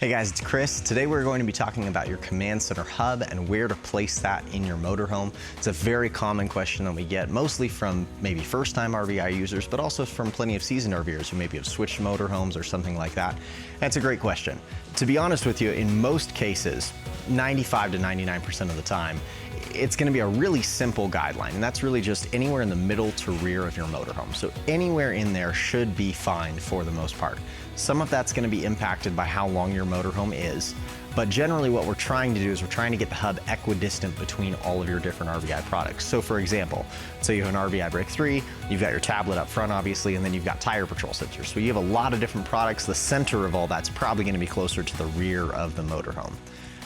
Hey guys, it's Chris. Today we're going to be talking about your command center hub and where to place that in your motorhome. It's a very common question that we get, mostly from maybe first-time RVI users, but also from plenty of seasoned RVers who maybe have switched motorhomes or something like that. That's a great question. To be honest with you, in most cases, 95 to 99% of the time, it's going to be a really simple guideline, and that's really just anywhere in the middle to rear of your motorhome. So anywhere in there should be fine for the most part. Some of that's going to be impacted by how long your motorhome is, but generally what we're trying to do is we're trying to get the hub equidistant between all of your different RVI products. So for example, say you have an RVibrake 3, you've got your tablet up front obviously, and then you've got tire patrol sensors. So you have a lot of different products. The center of all that's probably going to be closer to the rear of the motorhome.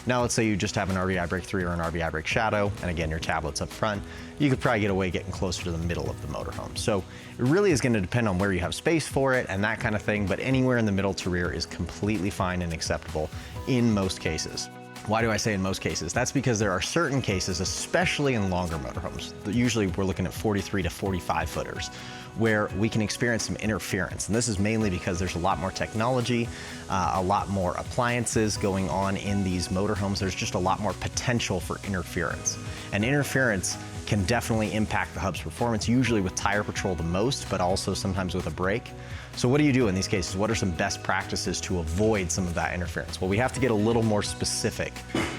Now let's say you just have an RVibrake 3 or an RVibrake Shadow, and again, your tablet's up front. You could probably get away getting closer to the middle of the motorhome. So it really is going to depend on where you have space for it and that kind of thing, but anywhere in the middle to rear is completely fine and acceptable in most cases. Why do I say in most cases? That's because there are certain cases, especially in longer motorhomes, usually we're looking at 43 to 45 footers, where we can experience some interference. And this is mainly because there's a lot more technology, a lot more appliances going on in these motorhomes. There's just a lot more potential for interference. And interference can definitely impact the hub's performance, usually with tire patrol the most, but also sometimes with a brake. So what do you do in these cases? What are some best practices to avoid some of that interference? Well, we have to get a little more specific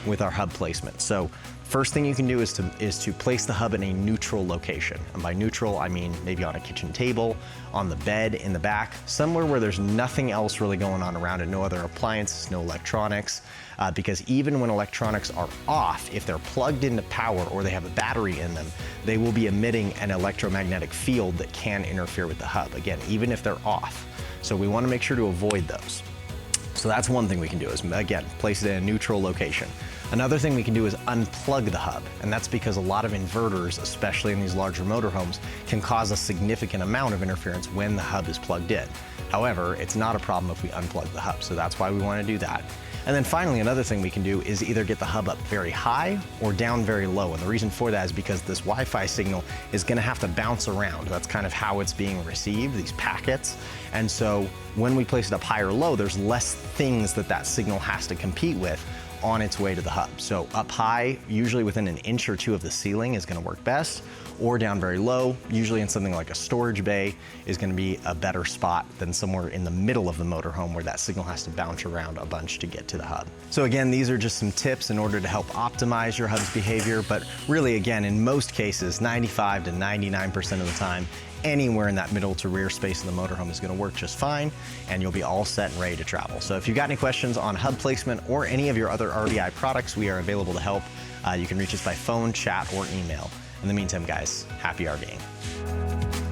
with our hub placement. So first thing you can do is to place the hub in a neutral location. And by neutral, I mean maybe on a kitchen table, on the bed, in the back, somewhere where there's nothing else really going on around it, no other appliances, no electronics, because even when electronics are off, if they're plugged into power or they have a battery in them, they will be emitting an electromagnetic field that can interfere with the hub, again, even if they're off. So we want to make sure to avoid those. So that's one thing we can do is, again, place it in a neutral location. Another thing we can do is unplug the hub, and that's because a lot of inverters, especially in these larger motorhomes, can cause a significant amount of interference when the hub is plugged in. However, it's not a problem if we unplug the hub, so that's why we want to do that. And then finally, another thing we can do is either get the hub up very high or down very low. And the reason for that is because this Wi-Fi signal is going to have to bounce around. That's kind of how it's being received, these packets. And so when we place it up high or low, there's less things that signal has to compete with on its way to the hub. So up high, usually within an inch or two of the ceiling is going to work best, or down very low, usually in something like a storage bay, is going to be a better spot than somewhere in the middle of the motorhome where that signal has to bounce around a bunch to get to the hub. So again, these are just some tips in order to help optimize your hub's behavior, but really again, in most cases, 95 to 99% of the time, anywhere in that middle to rear space of the motorhome is going to work just fine, and you'll be all set and ready to travel. So if you've got any questions on hub placement or any of your other RVI products, we are available to help. You can reach us by phone, chat, or email. In the meantime, guys, happy RVing.